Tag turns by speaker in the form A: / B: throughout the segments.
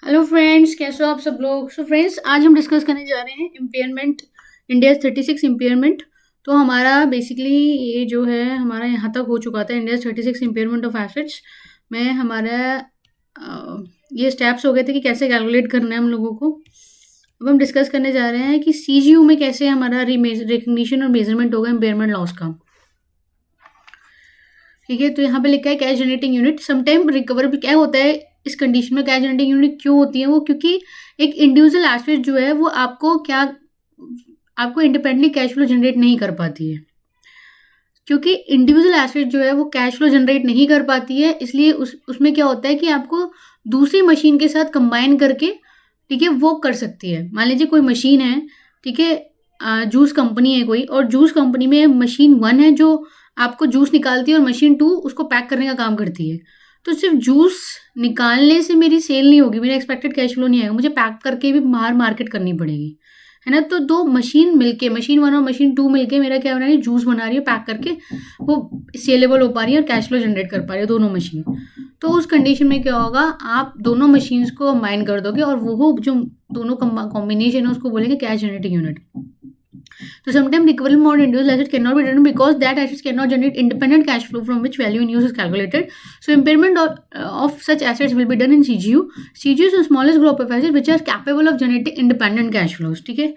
A: Hello friends, कैसे हो आप सब लोग। सो फ्रेंड्स, आज हम डिस्कस करने जा रहे हैं इम्पेयरमेंट, इंडिया 36 इम्पेयरमेंट। तो हमारा बेसिकली ये जो है हमारा यहाँ तक हो चुका था, इंडिया 36 इम्पेयरमेंट ऑफ एसेट्स में हमारा ये स्टेप्स हो गए थे कि कैसे कैलकुलेट करना है हम लोगों को। अब हम डिस्कस करने जा रहे हैं कि सीजीयू में कैसे हमारा रिकग्निशन और मेजरमेंट होगा इम्पेयरमेंट लॉस का। ठीक है, तो यहाँ पे लिखा है cash generating unit. Sometime recover भी क्या होता है इस कंडीशन में, कैश जनरेटिंग यूनिट क्यों होती है वो, क्योंकि एक इंडिविजुअल एसेट जो है वो आपको इंडिपेंडेंटली कैश फ्लो जनरेट नहीं कर पाती है। क्योंकि इंडिविजुअल एसेट जो है वो कैश फ्लो जनरेट नहीं कर पाती है, इसलिए उसमें क्या होता है कि आपको दूसरी मशीन के साथ कंबाइन करके, ठीक है, वो कर सकती है। मान लीजिए कोई मशीन है, ठीक है, जूस कंपनी है कोई, और जूस कंपनी में मशीन 1 है जो आपको जूस निकालती है और मशीन 2 उसको पैक करने का काम करती है। तो सिर्फ जूस निकालने से मेरी सेल नहीं होगी, मेरा एक्सपेक्टेड कैश फ्लो नहीं आएगा, मुझे पैक करके भी बाहर मार्केट करनी पड़ेगी, है ना। तो दो मशीन मिलके, मशीन 1 और मशीन 2 मिलके मेरा क्या बना रही है, जूस बना रही है पैक करके, वो सेलेबल हो पा रही है और कैश फ्लो जनरेट कर पा रही है दोनों मशीन। तो उस कंडीशन में क्या होगा, आप दोनों मशीन्स को कंबाइन कर दोगे और वो जो दोनों कॉम्बिनेशन है उसको बोलेंगे cash generating unit. So sometimes recoverable amount individual assets cannot be determined because that assets cannot generate independent cash flow from which value in use is calculated. So impairment of such assets will be done in CGU. CGU is the smallest group of assets which are capable of generating independent cash flows. ठीक है,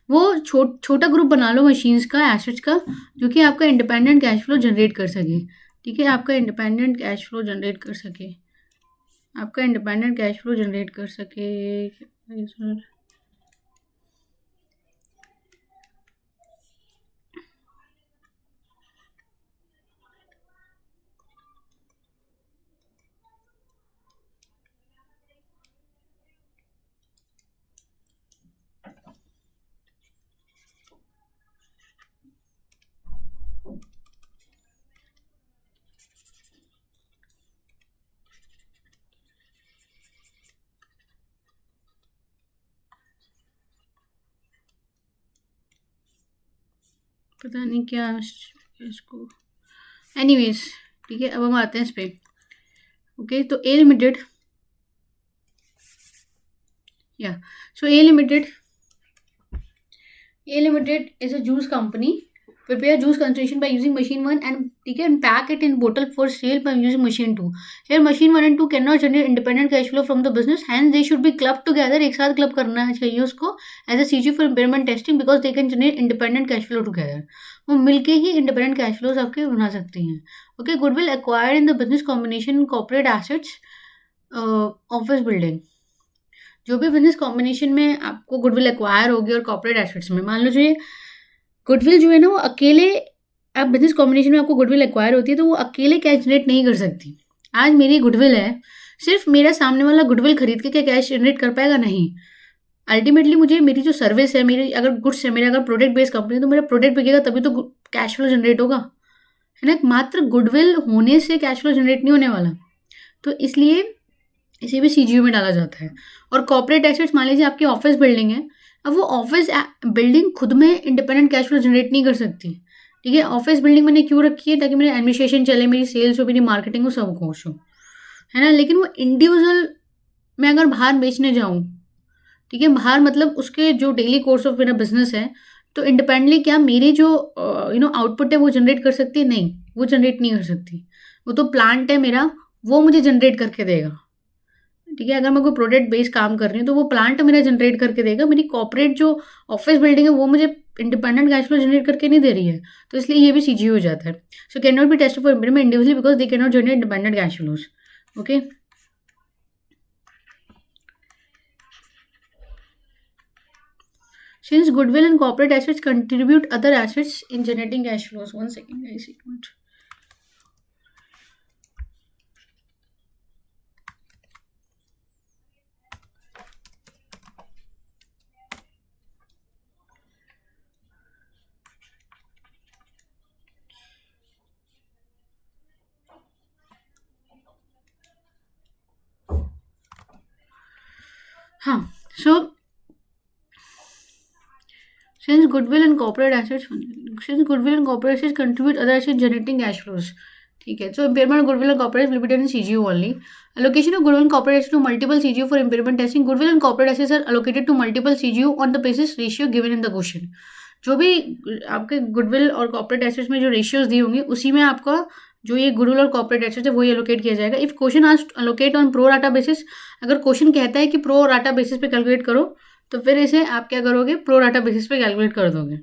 A: वो छोटा group बना लो machines का, assets का, जो कि आपका इंडिपेंडेंट कैश फ्लो जनरेट कर सके। ठीक है, आपका इंडिपेंडेंट कैश फ्लो जनरेट कर सके, आपका इंडिपेंडेंट कैश फ्लो जनरेट कर सके। पता नहीं क्या इसको, एनीवेज, ठीक है, अब हम आते हैं इस पे। ओके, तो ए लिमिटेड, या so A limited is a juice company, prepare juice concentration by using machine 1 and ठीक है, and pack it in bottle for sale by using machine 2. Here machine 1 and 2 cannot generate independent cash flow from the business, hence they should be clubbed together. एक साथ club करना चाहिए उसको as a CG for impairment testing because they can generate independent cash flow together. वो मिलके ही independent cash flows आपके बना सकती हैं। Okay, goodwill acquired in the business combination corporate assets, office building। जो भी बिजनेस कॉम्बिनेशन में आपको गुडविल एक्वायर होगी और कॉर्पोरेट एसेट्स में, मान लो जो ये गुडविल जो है ना वो अकेले, अब बिजनेस कॉम्बिनेशन में आपको गुडविल एक्वायर होती है तो वो अकेले कैश जनरेट नहीं कर सकती। आज मेरी गुडविल है, सिर्फ मेरा सामने वाला गुडविल खरीद के क्या कैश जनरेट कर पाएगा? नहीं। अल्टीमेटली मुझे मेरी जो सर्विस है, मेरी अगर गुड्स है, मेरा अगर प्रोडक्ट बेस्ड कंपनी है तो मेरा प्रोडक्ट बिकेगा तभी तो कैश फ्लो जनरेट होगा, है ना। मात्र गुडविल होने से कैश फ्लो जनरेट नहीं होने वाला, तो इसलिए इसे भी सीजीयू में डाला जाता है। और कॉर्पोरेट एसेट्स, मान लीजिए आपकी ऑफिस बिल्डिंग है, अब वो ऑफिस बिल्डिंग खुद में इंडिपेंडेंट कैश फ्लो जनरेट नहीं कर सकती। ठीक है, ऑफिस बिल्डिंग मैंने क्यों रखी है? ताकि मेरी एडमिनिस्ट्रेशन चले, मेरी सेल्स हो, मेरी मार्केटिंग हो, सब कुछ हो, है ना। लेकिन वो इंडिविजुअल मैं अगर बाहर बेचने जाऊँ, ठीक है, बाहर मतलब उसके जो डेली कोर्स ऑफ मेरा बिजनेस है, तो इंडिपेंडेंटली क्या मेरी जो आउटपुट है वो जनरेट कर सकती है? नहीं, वो जनरेट नहीं कर सकती। वो तो प्लांट है मेरा, वो मुझे जनरेट करके देगा। ठीक है, अगर मैं कोई प्रोडक्ट बेस्ड काम कर रही हूँ तो वो प्लांट मेरा जनरेट करके देगा। मेरी कॉर्पोरेट जो ऑफिस बिल्डिंग है वो मुझे इंडिपेंडेंट कैश फ्लो जनरेट करके नहीं दे रही है, तो इसलिए ये भी सीजी हो जाता है। So can not be tested for impairment individually because they can not generate independent cash flows. Okay, since goodwill and corporate assets contribute other assets in generating cash flows. One second guys, एक minute. हाँ, so since goodwill and corporate assets contribute other assets generating cash flows, ठीक है. So impairment goodwill and corporate will be done in CGU only. Allocation of goodwill and corporate assets to multiple CGU for impairment testing. Goodwill and corporate assets are allocated to multiple CGU on the basis ratio given in the question. जो भी आपके goodwill और corporate assets में जो ratios दी होंगी उसी में आपका जो ये गुडविल और कॉर्पोरेट एसेट्स है वही एलोकेट किया जाएगा. इफ क्वेश्चन आज allocate on pro rata basis, अगर क्वेश्चन कहता है कि प्रो राटा बेसिस पे कैलकुलेट करो तो फिर इसे आप क्या करोगे, प्रो राटा बेसिस पे कैलकुलेट कर दोगे.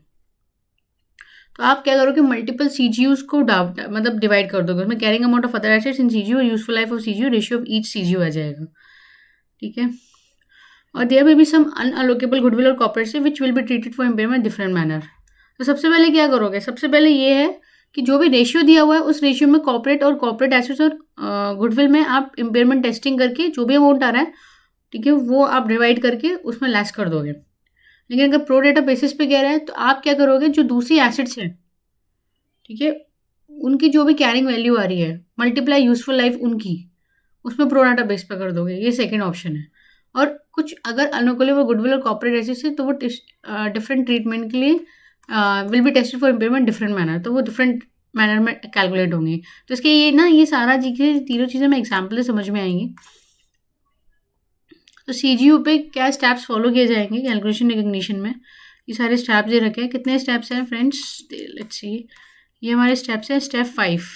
A: तो आप क्या करोगे, मल्टीपल सीजीयूज को मतलब डिवाइड कर दोगे. उसमें carrying amount of other assets in CGU और useful life of CGU, ratio of each CGU आ जाएगा. ठीक है. और there may be some unallocable goodwill और कॉर्पोरेट से which will be treated for impairment different manner. तो सबसे पहले क्या करोगे, सबसे पहले ये है कि जो भी रेशियो दिया हुआ है उस रेशियो में कॉर्पोरेट एसेट्स और गुडविल में आप इम्पेयरमेंट टेस्टिंग करके जो भी अमाउंट आ रहा है, ठीक है, वो आप डिवाइड करके उसमें लेस कर दोगे. लेकिन अगर प्रो डेटा बेसिस पे कह रहा है तो आप क्या करोगे, जो दूसरी एसेट्स हैं, ठीक है, उनकी जो भी कैरिंग वैल्यू आ रही है मल्टीप्लाई यूजफुल लाइफ उनकी, उसमें प्रो डाटा बेस पे कर दोगे. ये सेकंड ऑप्शन है. और कुछ अगर अनुकूल गुडविल और कॉर्पोरेट एसेट्स है तो वो डिफरेंट ट्रीटमेंट के लिए will be tested for impairment different manner, तो वो डिफरेंट मैनर में कैलकुलेट होंगे. तो इसके ये सारा चीज़ें तीनों चीज़ें मैं एग्जाम्पल से समझ में आएंगी. तो सीजीयू पे क्या स्टेप्स फॉलो किए जाएंगे कैलकुलेशन रिकग्निशन में, ये सारे स्टेप्स दे रखे हैं. कितने स्टेप्स हैं फ्रेंड्स, लेट्स सी. ये हमारे स्टेप्स हैं, स्टेप 5.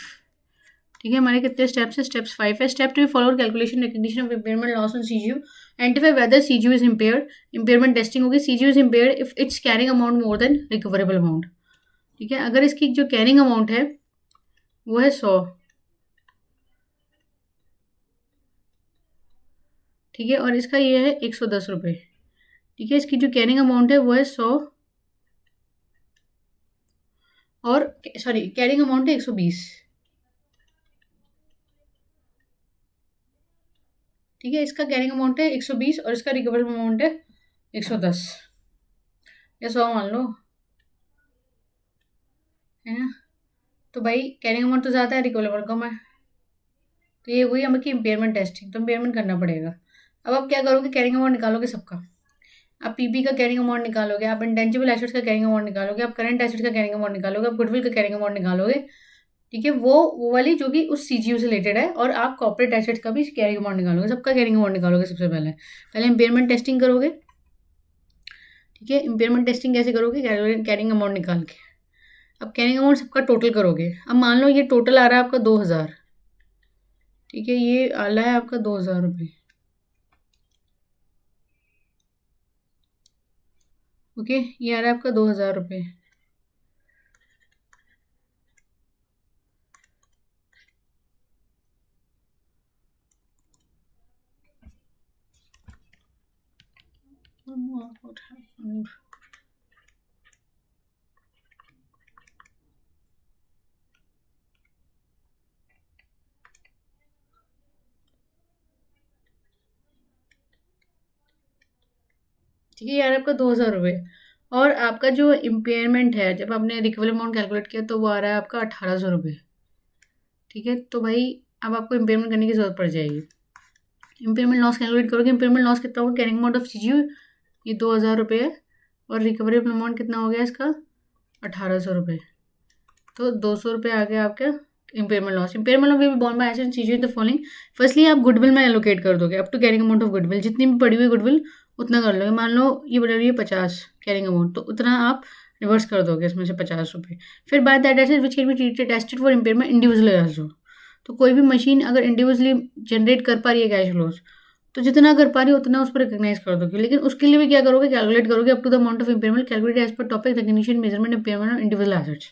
A: ठीक है, हमारे कितने स्टेप्स हैं, स्टेप्स 5 है. Step 2 follow calculation recognition of impairment loss on CGU, identify whether CGU is impaired. Impairment testing होगी. CGU is impaired if it's carrying amount more than recoverable amount. ठीक है, अगर इसकी जो कैरिंग अमाउंट है वो है 100. ठीक है, और इसका ये है 110 रुपये. ठीक है, इसकी जो कैरिंग अमाउंट है वो है 100 और सॉरी कैरिंग अमाउंट है 120. ठीक है, इसका कैरिंग अमाउंट है 120 और इसका रिकवरेबल अमाउंट है 110 या 100 मान लो, है ना. तो भाई कैरिंग अमाउंट तो ज़्यादा है, रिकवरेबल कम है, तो ये हुई हमें कि इम्पेयरमेंट टेस्टिंग. तो इम्पेयरमेंट करना पड़ेगा. अब आप क्या करोगे, कैरिंग अमाउंट निकालोगे सबका. आप पीपी का कैरिंग अमाउंट निकालोगे, आप इंटेंजिबल एसेट्स का कैरिंग अमाउंट निकालोगे, आप करंट एसेट्स का कैरिंग अमाउंट निकालोगे, आप गुडविल का कैरिंग अमाउंट निकालोगे. ठीक है, वो वाली जो कि उस सीजीयू से रिलेटेड है. और आप कॉर्पोरेट एसेट्स का भी कैरिंग अमाउंट निकालोगे, सबका कैरिंग अमाउंट निकालोगे. सबसे पहले इम्पेयरमेंट टेस्टिंग करोगे. ठीक है, इम्पेयरमेंट टेस्टिंग कैसे करोगे, कैरिंग अमाउंट निकाल के. अब कैरिंग अमाउंट सबका टोटल करोगे. अब मान लो ये टोटल आ रहा है आपका 2000. ठीक है, ये आ रहा है आपका 2000 रुपये. ओके, ये आ रहा है आपका 2000 रुपये. What happened? ठीक है, यार आपका 2000 रुपये. और आपका जो इम्पेयरमेंट है, जब आपने रिकवरी अमाउंट कैलकुलेट किया तो वो आ रहा है आपका 1800 रुपये. ठीक है, तो भाई अब आपको इम्पेयरमेंट करने की ज़रूरत पड़ जाएगी. इम्पेयरमेंट लॉस कैलकुलेट करोगे. इम्पेयरमेंट लॉस कितना होगा, कैरिंग अमाउंट ऑफ सीजीयू ये 2000 रुपये है और रिकवरी अमाउंट कितना हो गया इसका 1800 रुपये. तो 200 रुपये आ गया आपका impairment loss. Impairment of borne by assets CGU in the following. Firstly आप गुडविल में एलोकेट कर दोगे up to carrying amount of goodwill. जितनी भी पड़ी हुई गुडविल उतना कर लोगे. मान लो ये बढ़ रही है 50 कैरिंग अमाउंट, तो उतना आप रिवर्स कर दोगे इसमें से 50 रुपये. फिर by that asset which can be treated tested for impairment individually also. तो कोई भी मशीन अगर इंडिविजुअली जनरेट कर पा रही है कैश फ्लोज, तो जितना कर पा रही है उतना उस पर रिकग्नाइज कर दोगे. लेकिन उसके लिए भी क्या करोगे, कैलकुलेट करोगे up to the amount of impairment calculate as per topic recognition measurement impairment of individual assets.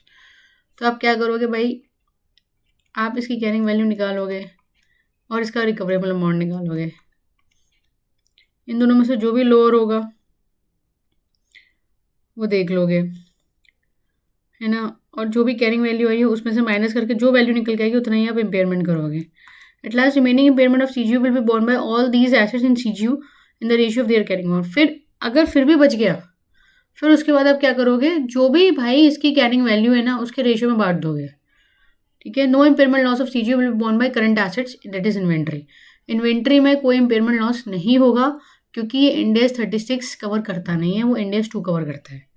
A: तो आप क्या करोगे भाई, आप इसकी कैरिंग वैल्यू निकालोगे और इसका रिकवरेबल अमाउंट निकालोगे. इन दोनों में से जो भी लोअर होगा वो देख लोगे, है ना. और जो भी कैरिंग वैल्यू आई है उसमें से माइनस करके जो वैल्यू निकल के आएगी उतना ही आप इम्पेयरमेंट करोगे. At last remaining impairment of CGU will be borne by all these assets in CGU in the ratio of their carrying amount. फिर अगर फिर भी बच गया, फिर उसके बाद आप क्या करोगे, जो भी भाई इसकी कैरिंग वैल्यू है ना उसके रेशियो में बांट दोगे. ठीक है, no impairment loss of CGU will be borne by current assets that is inventory. Inventory में कोई इम्पेयरमेंट लॉस नहीं होगा क्योंकि ये इंडेस 36 कवर करता नहीं है, वो इंडेस 2 कवर करता है.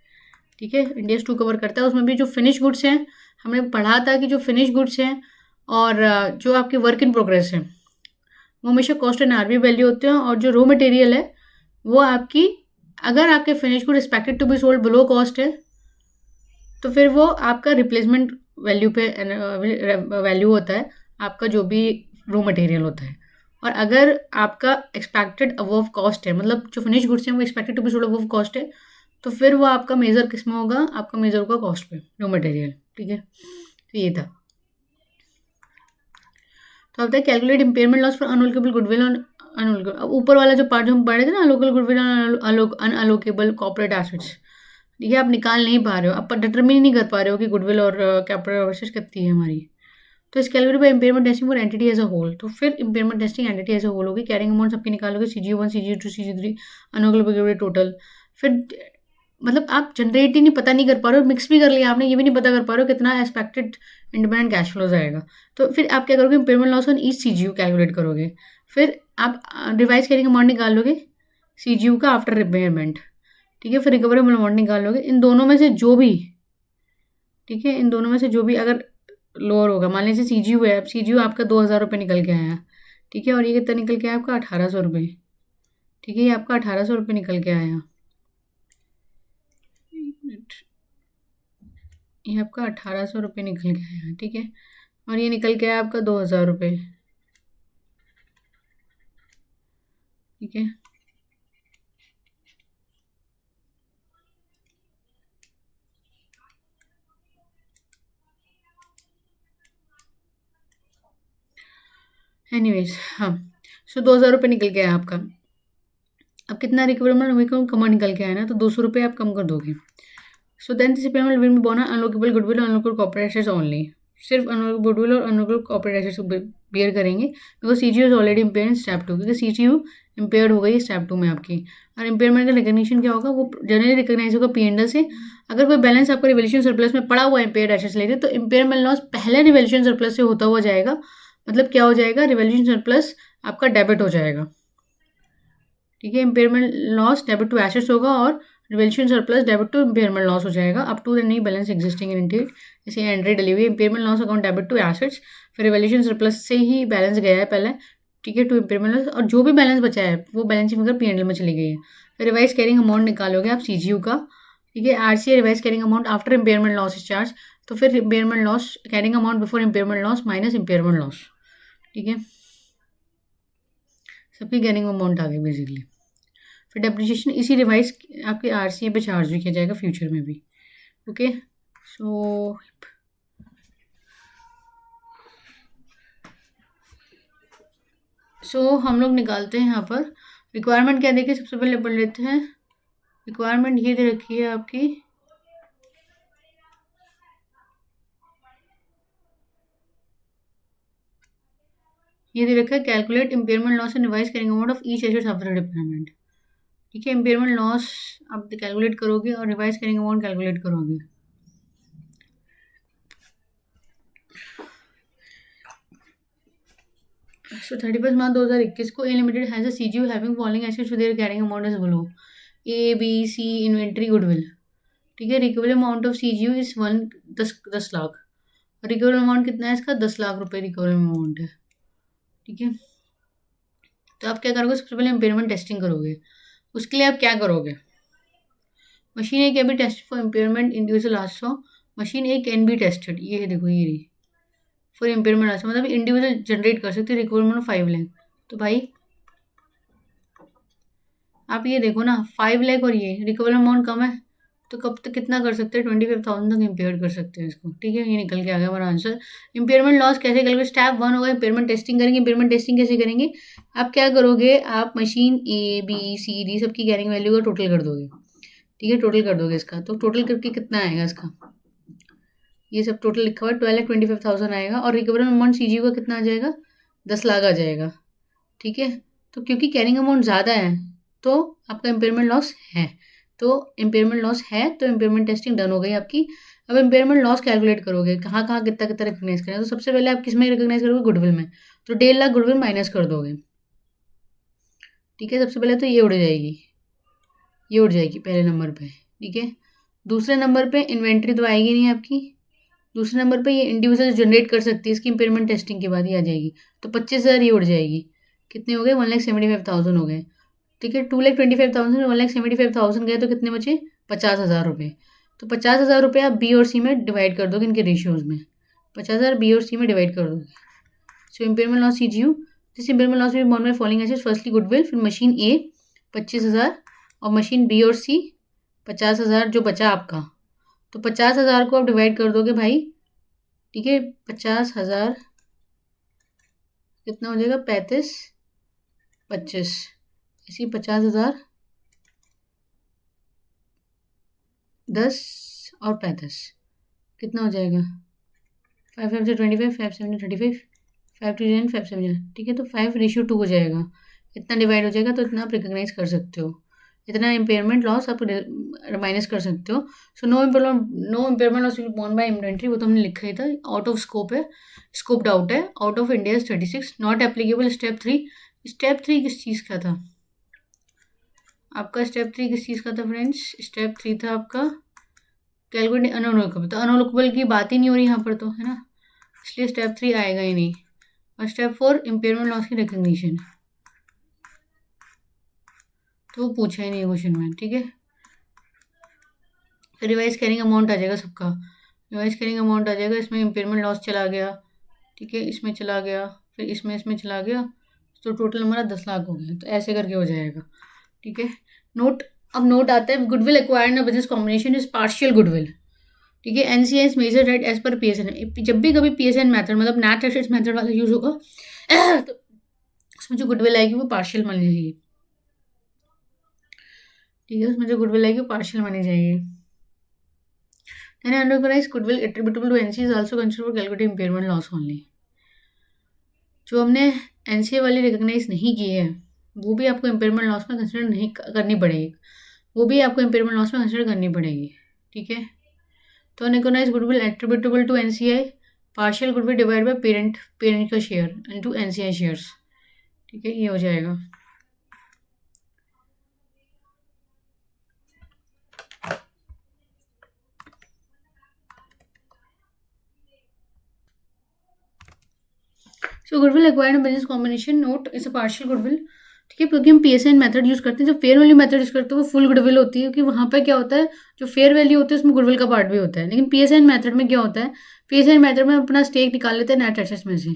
A: ठीक है, इंडेस 2 कवर करता है. उसमें भी जो फिनिश गुड्स हैं, हमने पढ़ा था कि जो फिनिश गुड्स हैं और जो आपके वर्क इन प्रोग्रेस है वो हमेशा कॉस्ट एंड आरबी वैल्यू होते हैं, और जो रॉ मटेरियल है वो आपकी, अगर आपके finish good expected to be sold below cost है तो फिर वो आपका रिप्लेसमेंट वैल्यू पे वैल्यू होता है आपका जो भी रॉ मटेरियल होता है। और अगर आपका एक्सपेक्टेड अबव कॉस्ट है, मतलब जो फिनिश गुड्स हैं वो expected to be sold above cost है, तो फिर वो आपका मेजर किस में होगा, आपका मेजर होगा कॉस्ट पे, रॉ मटेरियल। ठीक है, तो ये था। तो अब तक calculate impairment loss for unallocable goodwill और अनअलोकेबल। अब ऊपर वाला जो पार्ट जो हम पढ़े थे ना, अनअलोकेबल गुडविल और अनअलोकेबल कॉर्पोरेट एसेट्स, ठीक है, आप निकाल नहीं पा रहे हो, आप डिटरमिन नहीं कर पा रहे हो कि गुडविल और कैपिटल एसेट्स कितनी है हमारी। तो इस calculate by impairment testing for entity as a whole. तो फिर impairment testing entity as a whole होगी, कैरिंग अमाउंट सबके निकालोगे, CGU1 CGU2 CGU3 unallocable total. फिर मतलब आप जनरेट ही नहीं, पता नहीं कर पा रहे हो, मिक्स भी कर लिया आपने, ये भी नहीं पता कर पा रहे हो कितना एक्सपेक्टेड इंडिपेंडेंट कैश फ्लोज आएगा। तो फिर आप क्या करोगे, impairment loss on each CGU calculate करोगे। फिर आप रिवाइज कैरिंग अमाउंट निकाल लोगे CGU का आफ्टर रिपेयरमेंट। ठीक है, फिर रिकवरेबल अमाउंट निकाल लोगे। इन दोनों में से जो भी, ठीक है, इन दोनों में से जो भी अगर लोअर होगा, मान लीजिए CGU है, अब CGU आपका 2,000 रुपये निकल के आया, ठीक है, और ये कितना निकल के आया आपका 1,800 रुपये। ठीक है, ये आपका 1,800 रुपये निकल के आया, एक मिनट, ये आपका 1,800 रुपये निकल के आया। ठीक है, और ये निकल के आया आपका 2,000 रुपये। ठीक है, एनीवेज, हाँ, सो 2,000 रुपये निकल के आया आपका। अब कितना रिकवरेबल कम निकल के आया ना, तो 200 रुपये आप कम कर दोगे। So then this payment will be borne unallocable goodwill और अनलोकेबल कॉर्पोरेट एसेट्स ओनली। सिर्फ अनलोकेबल गुडविल और अनलोकेबल कॉर्पोरेट एसेट्स बियर करेंगे, because CGU is already empire in step 2, क्योंकि CGU इम्पेयर्ड हो गई स्टेप 2 में आपकी। और इम्पेयरमेंट का रिकग्निशन क्या होगा, वो जनरली रिकग्नाइज होगा P&L से। अगर कोई बैलेंस आपका रिवोल्यूशन सरप्लस में पड़ा हुआ है इम्पेयर्ड एसेट्स लेके, तो इम्पेयरमेंट लॉस पहले रिवोल्यूशन सरप्लस से होता हुआ जाएगा। मतलब क्या हो जाएगा, रिवोल्यूशन सरप्लस आपका डेबिट हो जाएगा। ठीक है, impairment loss debit to assets होगा और revaluation surplus debit to impairment loss हो जाएगा up to the new balance existing in entity. जैसे एंट्री डली हुई impairment loss account debit to assets, फिर रिवोल्यूशन सरप्लस से ही बैलेंस गया है पहले, ठीक है, टू इम्पेयरमेंट लॉस, और जो भी बैलेंस बचा है वो बैलेंस शीट में P&L में चली गई है। फिर रिवाइज कैरिंग अमाउंट निकालोगे आप CGU का। ठीक है, RCA revise carrying amount after impairment loss is charge. तो फिर impairment loss, carrying amount before impairment loss minus impairment loss. ठीक है, सबकी कैरिंग अमाउंट आ गई बेसिकली। फिर डेप्रिसिएशन इसी रिवाइज आपके RCA पे चार्ज भी किया जाएगा फ्यूचर में भी। ओके, सो हम लोग निकालते हैं यहाँ पर रिक्वायरमेंट क्या देखिए, सबसे पहले पढ़ लेते हैं। रिक्वायरमेंट ये दे रखी है आपकी, ये दे रखा है calculate impairment loss and revise carrying amount of each asset after repayment. ठीक है, इम्पेयरमेंट लॉस आप कैलकुलेट करोगे और रिवाइज कैरिंग अमाउंट कैलकुलेट करोगे। सो 31 मार्च 2021 को A limited has a CGU having following assets with their carrying amount is below ABC inventory goodwill. ठीक है, recoverable amount of CGU is 10 lakh. Recoverable amount कितना है इसका, 10 लाख रुपए रिकवरेबल अमाउंट है। ठीक है, तो आप क्या करोगे, सबसे पहले इम्पेयरमेंट टेस्टिंग करोगे। उसके लिए आप क्या करोगे, machine A can be tested for impairment individual also. Machine A can be tested, ये है देखो, ये रही, फॉर इम्पेयरमेंट आल्सो, मतलब इंडिविजुअल जनरेट कर सकते हैं रिक्वायरमेंट 5 लाख। तो भाई आप ये देखो ना, 5 लाख और ये रिकवरेबल अमाउंट कम है, तो कब तक कितना कर सकते हैं, 25,000 तक इम्पेयर कर सकते हैं इसको। ठीक है, ये निकल के आ गया हमारा आंसर। इम्पेयरमेंट लॉस कैसे करेंगे, स्टेप 1 होगा इम्पेयरमेंट टेस्टिंग करेंगे। इम्पेयरमेंट टेस्टिंग कैसे करेंगे, आप क्या करोगे, आप मशीन ABCD सबकी कैरिंग वैल्यू का टोटल कर दोगे। ठीक है, टोटल कर दोगे इसका, तो टोटल करके कितना आएगा इसका, ये सब टोटल लिखा हुआ है 12,25,000 आएगा, और रिकवरेबल अमाउंट CGU का कितना आ जाएगा, 10 लाख आ जाएगा। ठीक है, तो क्योंकि कैरिंग अमाउंट ज़्यादा है तो आपका इम्पेयरमेंट लॉस है, तो इम्पेयरमेंट लॉस है, तो इम्पेयरमेंट टेस्टिंग डन हो गई आपकी। अब इम्पेयरमेंट लॉस कैलकुलेट करोगे, कहाँ कहाँ कितना कितना रिकग्नाइज करें, तो सबसे पहले आप किस में रिकग्नाइज करोगे, गुडविल में, तो 1.5 लाख गुडविल माइनस कर दोगे। ठीक है, सबसे पहले तो ये उड़ जाएगी, पहले नंबर पे। ठीक है, दूसरे नंबर पे इन्वेंट्री तो आएगी नहीं आपकी, दूसरे नंबर पे ये इंडिविजुअल जनरेट कर सकती है, इसकी इम्पेयरमेंट टेस्टिंग के बाद ही आ जाएगी। तो 25,000 ये उड़ जाएगी। कितने हो गए? 1,75,000 हो गए। ठीक है, 2,25,000 1,75,000 गए तो कितने बचे? 50,000 रुपये। तो 50,000 रुपये आप बी और सी में डिवाइड कर दोगे, इनके रेशियोज़ में 50,000 बी और सी में डिवाइड कर दोगे। So impairment loss CGU, this impairment loss में borne by following assets, firstly goodwill, फिर मशीन ए 25,000 और मशीन बी और सी 50,000 जो बचा आपका। तो 50,000 को आप डिवाइड कर दोगे भाई। ठीक है, 50,000 कितना हो जाएगा? 35, 25, इसी 50,000 10 और 35 कितना हो जाएगा? 5 5 से 25, 5 7 35, 5 2 9 5 7। ठीक है, तो 5:2 हो जाएगा। इतना डिवाइड हो जाएगा तो इतना आप रिकॉग्नाइज कर सकते हो, इतना इम्पेयरमेंट लॉस आप माइनस कर सकते हो। So no impairment loss borne by inventory, वो तो हमने लिखा ही था। आउट ऑफ स्कोप है, स्कोप्ड आउट है। Out of India 36, not applicable. Step 3, step 3 किस चीज़ का था आपका? स्टेप 3 किस चीज़ का था फ्रेंड्स? स्टेप 3 था आपका कैलकुलेट अनअलोकेबल। तो अनअलोकेबल की बात ही नहीं हो रही यहाँ पर, तो है ना, इसलिए स्टेप 3 आएगा ही नहीं। और स्टेप 4 इम्पेयरमेंट लॉस की रिकग्निशन, तो वो पूछा ही नहीं क्वेश्चन में। ठीक है, फिर रिवाइज कैरिंग अमाउंट आ जाएगा सबका। रिवाइज कैरिंग अमाउंट आ जाएगा, इसमें इम्पेयरमेंट लॉस चला गया। ठीक है, इसमें चला गया, फिर इसमें चला गया, तो टोटल हमारा 10 लाख हो गया। तो ऐसे करके हो जाएगा। ठीक है, नोट, अब नोट आता है, goodwill acquired in business combination is partial goodwill. ठीक है, NCA is measure rate as per PSN। जब भी कभी PSN मेथड मतलब नेट एसेट्स मेथड वाला यूज होगा तो उसमें जो गुडविल आएगी वो पार्शियल मानी जाएगी। ठीक है, उसमें जो गुडविल आएगी वो पार्शियल मानी जाएगी। Then unorganized goodwill attributable to NCA is also considered for calculating impairment loss only। जो हमने NCA वाली रिकॉग्नाइज नहीं की है वो भी आपको इम्पेयरमेंट लॉस में कंसिडर नहीं करनी पड़ेगी, वो भी आपको इम्पेयरमेंट लॉस में कंसिडर करनी पड़ेगी। ठीक है, तो unrecognise goodwill attributable to NCI, partial goodwill divide by parent का शेयर इनटू NCI शेयर्स। ठीक है, ये हो जाएगा। So goodwill acquired in business combination note is a partial goodwill. ठीक है, क्योंकि हम PSN मेथड यूज़ करते हैं, जब फेयर वैल्यू मेथड यूज़ करते हैं वो फुल गुडविल होती है, क्योंकि वहाँ पे क्या होता है, जो फेयर वैल्यू होती है उसमें गुडविल का पार्ट भी होता है। लेकिन PSN मेथड में क्या होता है, PSN मेथड में अपना स्टेक निकाल लेते हैं नेट एसेट्स में से।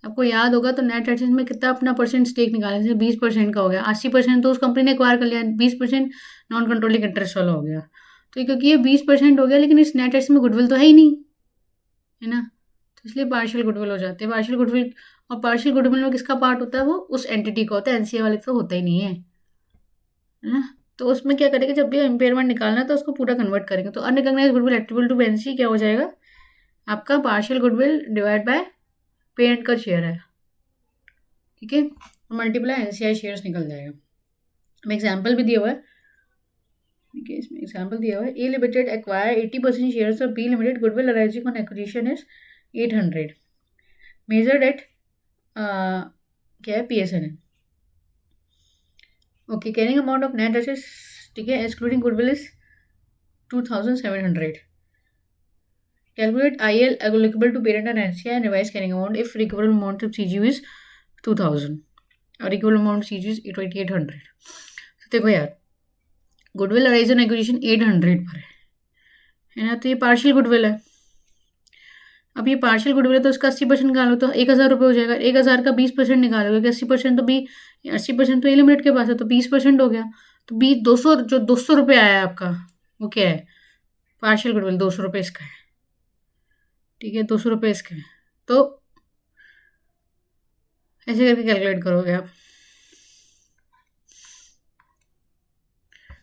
A: आपको याद होगा तो नेट एसेट्स में कितना अपना परसेंट स्टेक निकाले, जैसे 20% का हो गया, 80% तो उस कंपनी ने एक्वायर कर लिया, 20% नॉन कंट्रोलिंग इंटरेस्ट वाला हो गया। तो क्योंकि ये 20% हो गया, लेकिन इस नेट एसेट्स में गुडविल तो है ही नहीं, है ना, तो इसलिए पार्शियल गुडविल हो जाते हैं। पार्शियल गुडविल, और पार्शियल गुडविल में किसका पार्ट होता है? वो उस एंटिटी का होता है, NCA वाले का तो होता ही नहीं है ना। तो उसमें क्या करेंगे, जब भी इम्पेयरमेंट निकालना है तो उसको पूरा कन्वर्ट करेंगे। तो unrecognized goodwill attributable to NCA क्या हो जाएगा आपका? Partial goodwill divide by parent का शेयर है। ठीक है, मल्टीप्लाई NCI शेयर्स निकल जाएगा। अब एग्जाम्पल भी दिया हुआ है। ठीक है, इसमें एग्जाम्पल दिया हुआ है, A limited acquire 80% shares of B limited, goodwill arising on acquisition is 800, measured at क्या है? PSN है। Okay, carrying amount of net assets, ठीक है, excluding goodwill is 2,700। Calculate IL applicable to parent and NCI and revise carrying amount if recoverable amount of CGU is 2,000 और recoverable amount CGU is 800। तो देखो यार, goodwill arise on acquisition 800 पर है ना, तो ये पार्शियल गुडविल है। अब ये पार्शियल गुडविल है तो उसका 80% निकालो तो 1,000 रुपये हो जाएगा। 1,000 का 20% निकालोगे कि 80% तो A लिमिटेड के पास है, तो 20% हो गया। तो 200 जो 200 रुपये आया आपका वो क्या है? पार्शियल गुडविल 200 रुपये इसका है। ठीक है, 200 रुपये इसका है। तो ऐसे करके कैलकुलेट करोगे आप।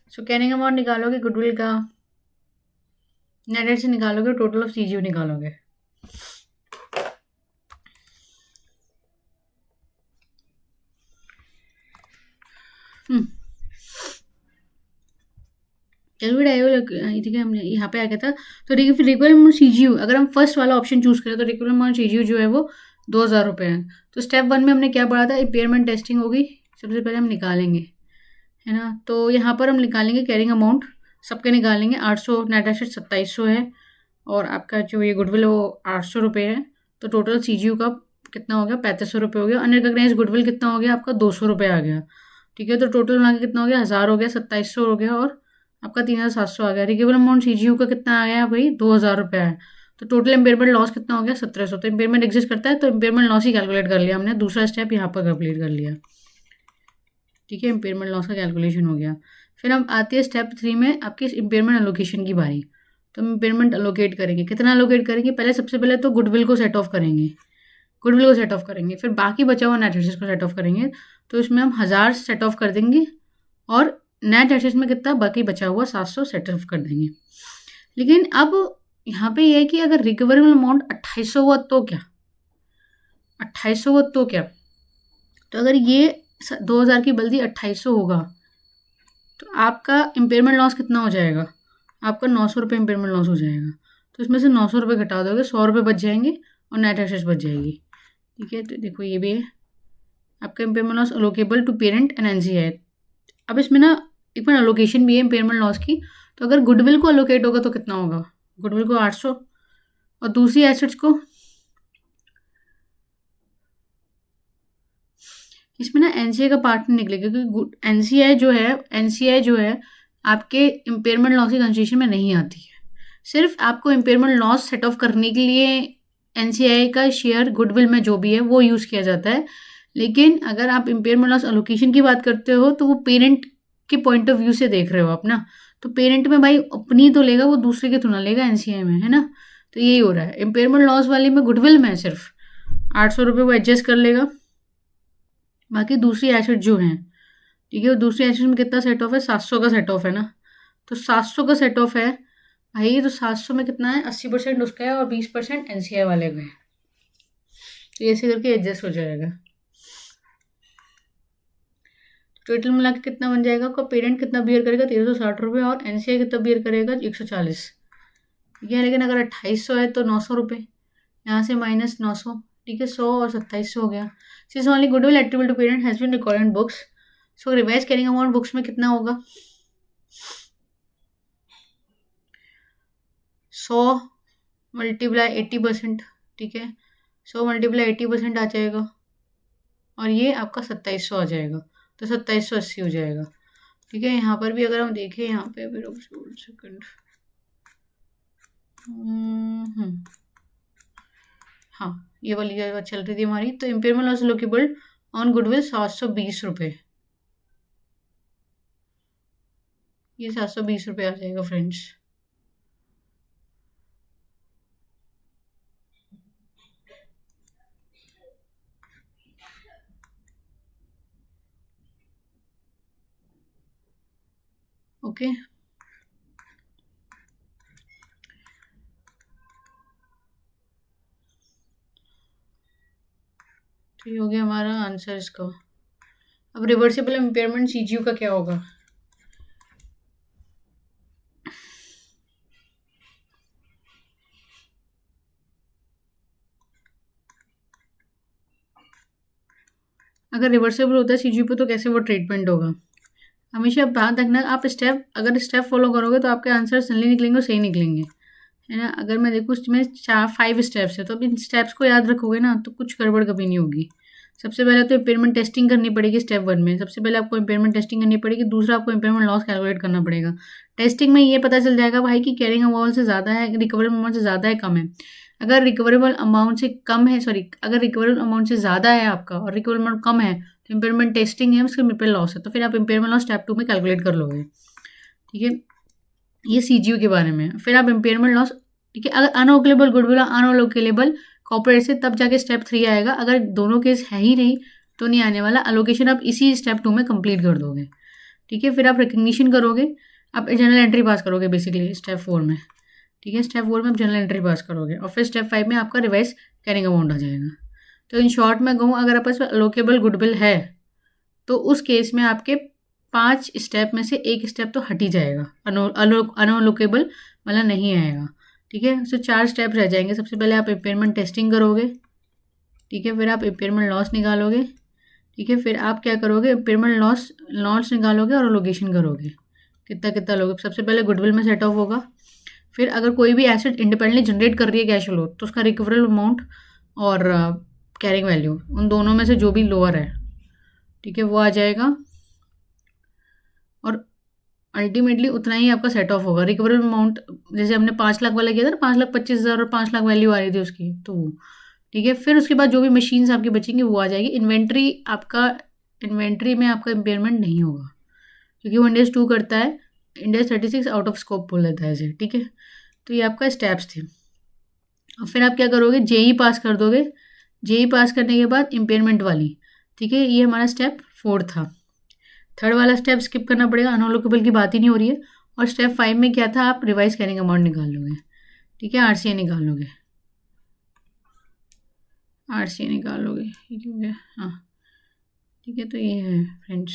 A: सो कैरिंग अमाउंट निकालोगे गुडविल का, नेट एसेट से निकालोगे, टोटल ऑफ CGU निकालोगे। ठीक है, हमने यहाँ पे आ गया था। तो रिक्वायरमेंट CGU, अगर हम फर्स्ट वाला ऑप्शन चूज करें तो रिक्वायरमेंट CGU जो है वो 2,000 रुपये है। तो स्टेप 1 में हमने क्या पढ़ा था? इम्पेयरमेंट टेस्टिंग होगी, सबसे पहले हम निकालेंगे, है ना। तो यहाँ पर हम निकालेंगे कैरिंग अमाउंट, सबके निकालेंगे। 800 नेट एसेट 2,700 है, और आपका जो ये गुडविल वो 800 रुपये है। तो टोटल CGU का कितना हो गया, 3500 रुपये हो गया। अनरिकग्नाइज गुडविल कितना हो गया आपका, 200 रुपये आ गया। ठीक है, तो टोटल मिला के कितना हो गया, 1000 हो गया, 2700 हो गया, और आपका 3700 आ गया। रिकवर अमाउंट CGU का कितना आ गया भाई, 2000 रुपये है। तो टोटल इम्पेयरमेंट लॉस कितना हो गया, 1700। तो इम्पेयरमेंट एग्जिस्ट करता है तो इम्पेयरमेंट लॉस ही कैलकुलेट कर लिया हमने, दूसरा स्टेप यहाँ पर कंप्लीट कर लिया। ठीक है, इम्पेयरमेंट लॉस का कैलकुलेशन हो गया। फिर हम आती है स्टेप 3 में आपकी इम्पेयरमेंट एलोकेशन की बारी। तो हम इम्पेयरमेंट एलोकेट करेंगे, कितना एलोकेट करेंगे, पहले सबसे पहले तो गुडविल को सेट ऑफ करेंगे, गुडविल को सेट ऑफ करेंगे, फिर बाकी बचा हुआ नेट एसेट्स को सेट ऑफ करेंगे। तो इसमें हम 1000 सेट ऑफ कर देंगे, और नेट एसेट्स में कितना बाकी बचा हुआ 700 सेट ऑफ कर देंगे। लेकिन अब यहाँ पे ये है कि अगर रिकवरेबल अमाउंट 2800 हुआ तो क्या, 2800 हुआ तो क्या, तो अगर ये 2000 की बल्दी 2800 होगा तो आपका इम्पेयरमेंट लॉस कितना हो जाएगा, आपका 900 रुपये इम्पेयरमेंट लॉस हो जाएगा। तो इसमें से 900 रुपये घटा दोगे, 100 रुपये बच जाएंगे और नेट एसेट्स बच जाएगी। ठीक है, तो देखो ये भी है आपका impairment loss allocable to parent and NCI। अब इसमें ना एक बार अलोकेशन भी है इम्पेयरमेंट लॉस की। तो अगर गुडविल को अलोकेट होगा तो कितना होगा, गुडविल को 800, और दूसरी एसेट्स को, इसमें ना NCI का पार्ट नहीं निकलेगा, क्योंकि NCI जो है आपके इम्पेयरमेंट लॉस की कंसिडरेशन में नहीं आती है। सिर्फ आपको इम्पेयरमेंट लॉस सेट ऑफ करने के लिए NCI का शेयर गुडविल में जो भी है वो यूज़ किया जाता है। लेकिन अगर आप इम्पेयरमेंट लॉस एलोकेशन की बात करते हो तो वो पेरेंट के पॉइंट ऑफ व्यू से देख रहे हो आप ना। तो पेरेंट में भाई अपनी तो लेगा, वो दूसरे के तो ना लेगा NCI में, है ना। तो यही हो रहा है इम्पेयरमेंट लॉस वाले में, गुडविल में सिर्फ 800 रुपये वो एडजस्ट कर लेगा, बाकी दूसरी एसेट जो हैं, ठीक है, वो दूसरी एसेट में कितना सेट ऑफ है, 700 का सेट ऑफ है ना। तो 700 का सेट ऑफ है भाई, तो 700 में कितना है, 80% उसका है और 20% NCI वाले का है। तो ऐसे करके एडजस्ट हो जाएगा। टोटल मिला के कितना बन जाएगा आपका, पेरेंट कितना बियर करेगा 1360 रुपये, और NCI कितना बियर करेगा 140। ठीक है, लेकिन अगर 2800 है तो 900 रुपये, यहाँ से माइनस 900, ठीक है, 100 और 2700 हो गया। Since only goodwill attribute to parent has been recorded in books, so revise carrying amount books में कितना होगा, 100 मल्टीप्लाई 80%। ठीक है, 100 मल्टीप्लाई 80% आ जाएगा, और ये आपका 2700 आ जाएगा। तो 2780 हो जाएगा। ठीक है, यहाँ पर भी अगर हम देखें, यहाँ पे फिर सेकंड, हाँ ये वाली बात चल रही थी हमारी। तो impairment loss allocable on goodwill 720 रुपये, ये 720 रुपये आ जाएगा फ्रेंड्स। ओके, तो ये हो गया हमारा आंसर इसका। अब रिवर्सिबल इम्पेयरमेंट CGU का क्या होगा, अगर रिवर्सिबल होता है CGU पे तो कैसे वो ट्रीटमेंट होगा। हमेशा बात रखना, आप अगर स्टेप फॉलो करोगे तो आपके आंसर सही निकलेंगे और सही निकलेंगे, है ना। अगर मैं देखूँ इसमें 5 स्टेप्स है, तो अब इन स्टेप्स को याद रखोगे ना तो कुछ गड़बड़ कभी नहीं होगी। सबसे पहले तो इम्पेयरमेंट टेस्टिंग करनी पड़ेगी स्टेप 1 में। सबसे पहले आपको इम्पेयरमेंट टेस्टिंग करनी पड़ेगी, दूसरा आपको इम्पेयरमेंट लॉस कैलकुलेट करना पड़ेगा। टेस्टिंग में ये पता चल जाएगा भाई कि कैरिंग अमाउंट से ज़्यादा है, रिकवरेबल अमाउंट से ज़्यादा है, कम है। अगर रिकवरेबल अमाउंट से कम है, अगर रिकवरेबल अमाउंट से ज़्यादा है आपका और रिकवरेबल अमाउंट कम है, तो इम्पेयरमेंट टेस्टिंग है, उसका इम्पेयरमेंट लॉस है, तो फिर आप इम्पेयरमेंट लॉस स्टेप 2 में कैलकुलेट कर लोगे। ठीक है, ये CGU के बारे में। फिर आप इम्पेयरमेंट लॉस, ठीक है, अगर अनअलोकेबल गुडविल और अनअलोकेबल कॉर्पोरेट से, तब जाके स्टेप 3 आएगा। अगर दोनों केस है ही नहीं तो नहीं आने वाला। अलोकेशन आप इसी स्टेप 2 में कंप्लीट कर दोगे। ठीक है, फिर आप रिकग्निशन करोगे, आप जनरल एंट्री पास करोगे बेसिकली स्टेप 4 में। ठीक है, स्टेप 4 में आप जनरल एंट्री पास करोगे, और फिर स्टेप 5 में आपका रिवाइज कैरिंग अमाउंट आ जाएगा। तो इन शॉर्ट में कहूँ, अगर आपके पास अलोकेबल गुडविल है तो उस केस में आपके 5 स्टेप में से एक स्टेप तो हट ही जाएगा, अनअलोकेबल मतलब नहीं आएगा। ठीक है, तो 4 स्टेप रह जाएंगे। सबसे पहले आप इम्पेयरमेंट टेस्टिंग करोगे, ठीक है, फिर आप इम्पेयरमेंट लॉस निकालोगे, ठीक है, फिर आप क्या करोगे, इम्पेयरमेंट लॉस निकालोगे और अलोकेशन करोगे, कितना कितना लोगे। सबसे पहले गुडविल में सेट ऑफ होगा, फिर अगर कोई भी एसेट इंडिपेंडेंटली जनरेट कर रही है कैश फ्लो, तो उसका रिकवरेबल अमाउंट और कैरिंग वैल्यू उन दोनों में से जो भी लोअर है, ठीक है, वो आ जाएगा और अल्टीमेटली उतना ही आपका सेट ऑफ होगा। रिकवरेबल अमाउंट जैसे हमने 5 लाख वाला किया था ना, 5,25,000 और 5 लाख वैल्यू आ रही थी उसकी, तो वो ठीक है। फिर उसके बाद जो भी मशीन्स आपकी बचेंगी वो आ जाएगी। इन्वेंट्री में आपका इम्पेयरमेंट नहीं होगा क्योंकि वो इंडेक्स 2 करता है, इंडेक्स 36 आउट ऑफ स्कोप बोल देता है इसे, ठीक है। तो ये आपका स्टेप्स थे। और फिर आप क्या करोगे, जेई पास कर दोगे। जेई पास करने के बाद इम्पेयरमेंट वाली, ठीक है, ये हमारा स्टेप 4 था। थर्ड वाला स्टेप स्किप करना पड़ेगा, अनअलोकेबल की बात ही नहीं हो रही है। और स्टेप 5 में क्या था, आप रिवाइज कैरिंग अमाउंट निकाल लोगे, ठीक है, आरसीए निकाल लोगे, आरसीए निकाल लोगे, ठीक हो गया, हाँ ठीक है। तो ये है फ्रेंड्स।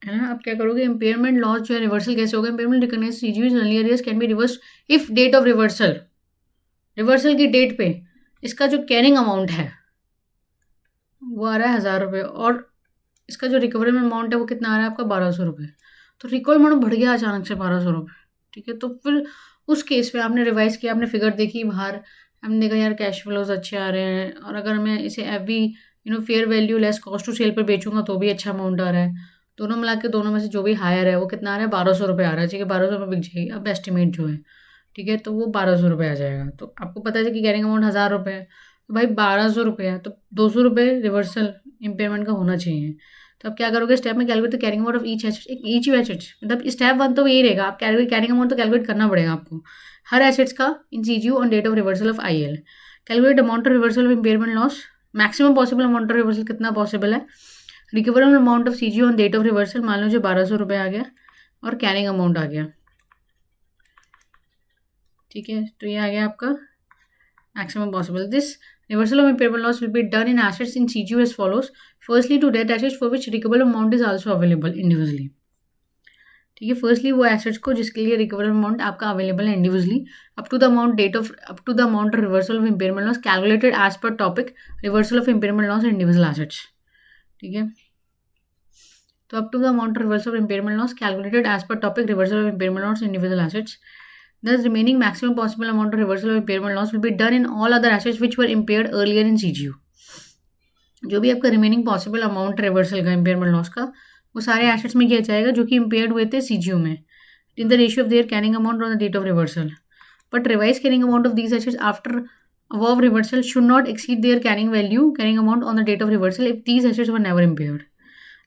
A: है ना, आप क्या करोगे, इम्पेयरमेंट लॉस जो है रिवर्सल कैसे होगा, impairment recognise CGU earlier years can be reverse if date of reversal, reversal की डेट पे इसका जो कैरिंग अमाउंट है वो आ रहा है 1,000 रुपये और इसका जो रिकवरेबल अमाउंट है वो कितना आ रहा है आपका 1,200 रुपये। तो रिकॉल अमाउंट बढ़ गया अचानक से 1,200 रुपये, ठीक है। तो फिर उस केस में आपने रिवाइज किया, आपने फिगर देखी बाहर, हमने देखा यार कैश फ्लोज अच्छे आ रहे हैं और अगर मैं इसे every fair value less cost to sell पर बेचूंगा तो भी अच्छा अमाउंट आ रहा है। दोनों मिला के दोनों में से जो भी हायर है वो कितना आ रहा है, 1,200 रुपये आ रहा है, ठीक है, 1,200 रुपये बिक जाएगी अब एस्टिमेट जो है, ठीक है। तो वो 1,200 रुपये आ जाएगा। तो आपको पता है कि कैरिंग अमाउंट 1,000 रुपये है, तो भाई 1,200 रुपये है, तो 200 रुपये रिवर्सल इम्पेयरमेंट का होना चाहिए। तो आप क्या करोगे, स्टेप में calculate the carrying amount of each asset, मतलब स्टेप 1 तो यही रहेगा, आप कैरिंग अमाउंट तो कैलकुलेट करना पड़ेगा आपको हर एसेट्स का in CGU on date of reversal of IL. Calculate amount of reversal of impairment loss, maximum possible amount of reversal कितना पॉसिबल है, recoverable amount of CGU on date of reversal, मान लीजिए 1,200 रुपये आ गया और कैरिंग अमाउंट आ गया, ठीक है। तो ये आ गया आपका maximum possible. This reversal of impairment loss will be done in assets in CGU as follows. Firstly, to debt assets for which recoverable amount is also available individually. ठीक है, फर्स्टली वो एसेट्स को जिसके लिए रिकवरेबल अमाउंट आपका available है individually, up to the amount of reversal of impairment loss calculated as per topic reversal of impairment loss individual assets, ठीक है। तो up to the amount of reversal of impairment loss calculated as per topic reversal of impairment loss individual assets, thus remaining maximum possible amount of reversal of impairment loss will be done in all other assets which were impaired earlier in CGU. जो भी आपका remaining possible amount reversal का impairment loss का वो सारे assets में किया जाएगा जो कि इम्पेयर्ड हुए थे सीजीयू में in the ratio of their carrying amount on the date of reversal, but revise carrying amount of these assets after above reversal should not exceed their carrying amount on the date of reversal if these assets were never impaired.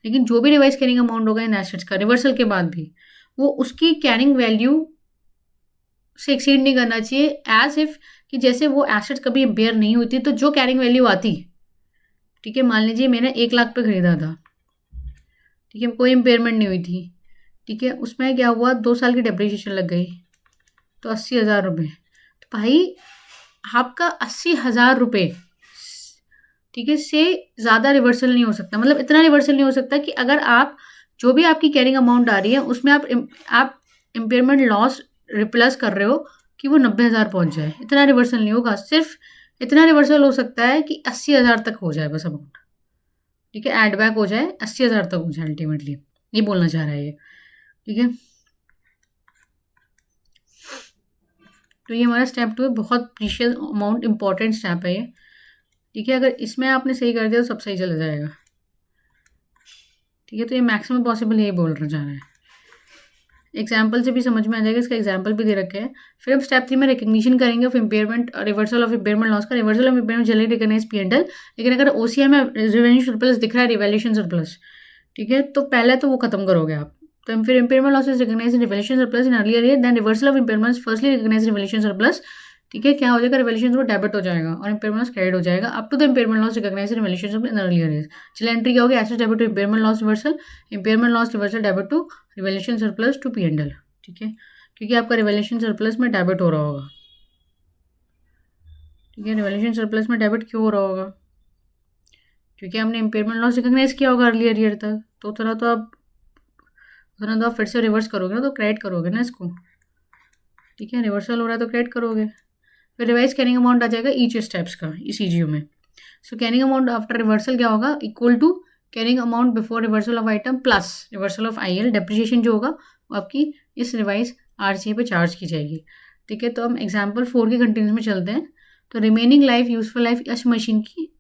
A: लेकिन जो भी revise carrying amount होगा इन assets का reversal के बाद भी वो उसकी कैरिंग वैल्यू से एक्सीड नहीं करना चाहिए, एज इफ कि जैसे वो एसेट्स कभी इम्पेयर नहीं हुई थी तो जो कैरिंग वैल्यू आती, ठीक है, मान लीजिए मैंने 1,00,000 पे खरीदा था, ठीक है, कोई इम्पेयरमेंट नहीं हुई थी, ठीक है, उसमें क्या हुआ 2 साल की डेप्रिसिएशन लग गई तो 80,000 रुपये, तो भाई आपका 80,000 रुपये, ठीक है, से ज़्यादा रिवर्सल नहीं हो सकता, मतलब इतना रिवर्सल नहीं हो सकता कि अगर आप जो भी आपकी कैरिंग अमाउंट आ रही है उसमें आप इम्पेयरमेंट लॉस रिप्लेस कर रहे हो कि वो 90,000 पहुंच जाए, इतना रिवर्सल नहीं होगा। सिर्फ इतना रिवर्सल हो सकता है कि 80,000 तक हो जाए बस अमाउंट, ठीक है, एड बैक हो जाए 80,000 तक हो जाए अल्टीमेटली, ये बोलना चाह रहा है ये, ठीक है। तो ये हमारा स्टेप 2 है, बहुत प्रीशियस अमाउंट इंपॉर्टेंट स्टेप है ये, ठीक है। अगर इसमें आपने सही कर दिया तो सब सही चला जाएगा, ठीक है। तो ये मैक्सिमम पॉसिबल यही बोल रहा है, एग्जाम्पल से भी समझ में आ जाएगा, इसका एग्जाम्पल भी दे रखे हैं। फिर हम स्टेप 3 में रिकग्निशन करेंगे of impairment, reversal of impairment loss का। Reversal of impairment generally recognise P&L, लेकिन अगर ओसीआई में रेवेन्यू सरप्लस दिख रहा है, रिवैल्यूएशन सरप्लस, ठीक है, तो पहले तो वो खत्म करोगे आप। तो फिर impairment loss is recognize in revaluation surplus in earlier year, then reversal of impairment firstly recognize revaluation surplus, ठीक है, क्या हो जाएगा, रिवैल्यूएशन वो डेबिट हो जाएगा और इम्पेयरमेंट लॉस क्रेडिट हो जाएगा up to the impairment loss recognize in revaluation in earlier year. चलिए एंट्री क्या होगी, asset debit to impairment loss reversal, impairment loss reversal debit to revaluation surplus to P&L, ठीक है, क्योंकि आपका रिवैल्यूएशन सरप्लस में डेबिट हो रहा होगा, ठीक है। रिवैल्यूएशन सरप्लस में डेबिट क्यों हो रहा होगा, क्योंकि हमने इम्पेयरमेंट लॉस रिकग्नाइज किया होगा अर्लियर ईयर तक, तो उतना तो आप उतना तो आप फिर से रिवर्स करोगे ना, तो क्रेडिट करोगे ना इसको, ठीक है। रिवर्सल हो रहा है तो क्रेडिट करोगे। फिर रिवाइज कैरिंग अमाउंट आ जाएगा ईच स्टेप्स का इस ईजीओ में। So carrying amount after reversal क्या होगा, equal to carrying amount before reversal of item plus reversal of IL. Depreciation जो होगा वो आपकी इस रिवाइज आरसीए पे चार्ज की जाएगी, ठीक है। तो हम एग्जाम्पल 4 के कंटिन्यूस में चलते हैं। तो रिमेनिंग लाइफ यूजफुल लाइफ इस मशीन की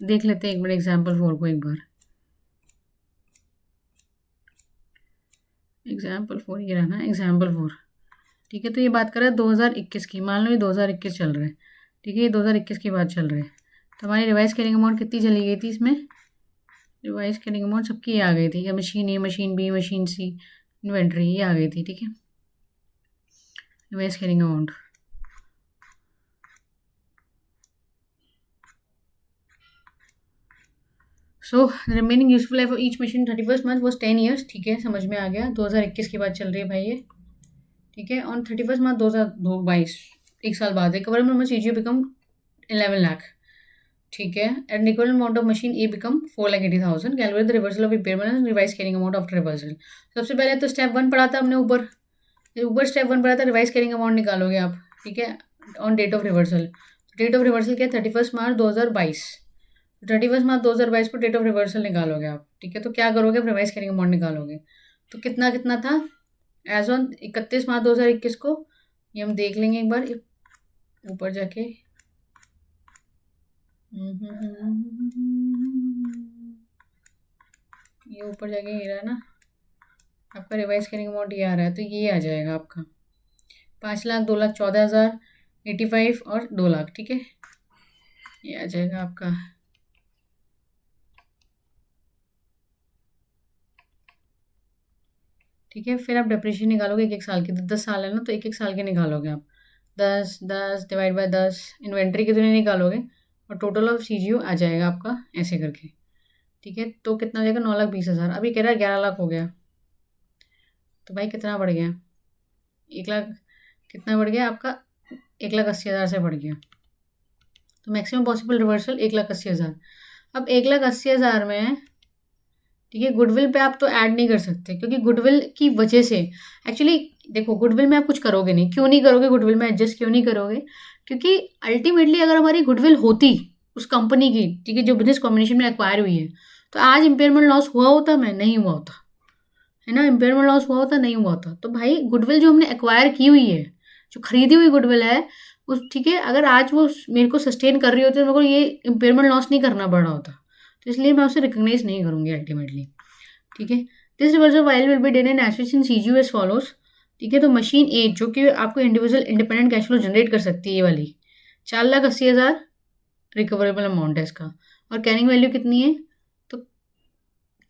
A: देख लेते हैं एक बार एग्जाम्पल 4 को एक बार। एग्जाम्पल 4 ये रहा ना, एग्जाम्पल 4, ठीक है। तो ये बात कर रहा है 2021 की, मान लो ये 2021 चल रहा है, ठीक है। ये 2021 की बात चल रही है। तो हमारी रिवाइज कैरिंग अमाउंट कितनी चली गई थी इसमें, रिवाइज कैरिंग अमाउंट सबकी ये आ गई थी, या मशीन ए, मशीन बी, मशीन सी, इन्वेंट्री, ये आ गई थी, ठीक है। Revise carrying amount so remaining useful life of each machine 31st month was 10 years, ठीक है। समझ में आ गया, 2021 की बात चल रही है भाई ये, ठीक है। ऑन 31st मंथ 2022, एक साल बाद recoverable amount CGO become 11 lakh, ठीक है। And equivalent amount of machine A become 4,80,000। Calculate the reversal of impairment and revise carrying amount after reversal. सबसे पहले तो स्टेप 1 पढ़ा था हमने ऊपर स्टेप 1 पढ़ा था, रिवाइज कैरिंग अमाउंट निकालोगे आप, ठीक है, on date of reversal. Date of reversal क्या है, 31 मार्च 2022। 31 मार्च 2022 को डेट ऑफ रिवर्सल निकालोगे आप, ठीक है। तो क्या करोगे, आप रिवाइज कैरिंग अमाउंट निकालोगे। तो कितना कितना था एज ऑन 31 मार्च 2021 को, ये हम देख लेंगे एक बार ऊपर जाके। ये ऊपर जाके ये रहा ना आपका रिवाइज कैरिंग अमाउंट, ये आ रहा है, तो ये आ जाएगा आपका 5 लाख, 2 लाख 14,000, 85 और 2 लाख, ठीक है। ये आ जाएगा आपका, ठीक है। फिर आप डेप्रिसिएशन निकालोगे एक एक साल की, 10 साल है ना, तो एक एक साल के निकालोगे आप, 10 डिवाइड बाय 10, इन्वेंट्री कितने निकालोगे और टोटल ऑफ सीजीओ आ जाएगा आपका ऐसे करके, ठीक है। तो कितना हो जाएगा, 9,20,000। अभी कह रहा है 11 लाख हो गया, तो भाई कितना बढ़ गया, 1 लाख कितना बढ़ गया आपका, 1,80,000 से बढ़ गया। तो मैक्सिमम पॉसिबल रिवर्सल 1,80,000। अब 1,80,000 में, ठीक है, गुडविल पे आप तो ऐड नहीं कर सकते, क्योंकि गुडविल की वजह से एक्चुअली देखो, गुडविल में आप कुछ करोगे नहीं, क्यों नहीं करोगे, गुडविल में एडजस्ट क्यों नहीं करोगे, क्योंकि अल्टीमेटली अगर हमारी गुडविल होती उस कंपनी की, ठीक है, जो बिजनेस कॉम्बिनेशन में एक्वायर हुई है, तो आज इम्पेयरमेंट लॉस हुआ होता, मैं नहीं हुआ होता, है ना। इम्पेयरमेंट लॉस हुआ होता, नहीं हुआ होता। तो भाई गुडविल जो हमने एक्वायर की हुई है, जो खरीदी हुई गुडविल है उस, ठीक है, अगर आज वो मेरे को सस्टेन कर रही होती तो मेरे को ये इम्पेयरमेंट लॉस नहीं करना पड़ रहा होता, तो इसलिए मैं उसे रिकग्नाइज नहीं करूँगी अल्टीमेटली, ठीक है। This reversal while will be done in assets in CGU as follows, ठीक है। तो मशीन ए जो कि आपको individual independent cash flow generate कर सकती है, ये वाली 4,80,000 रिकवरेबल अमाउंट है इसका, और कैरिंग वैल्यू कितनी है, तो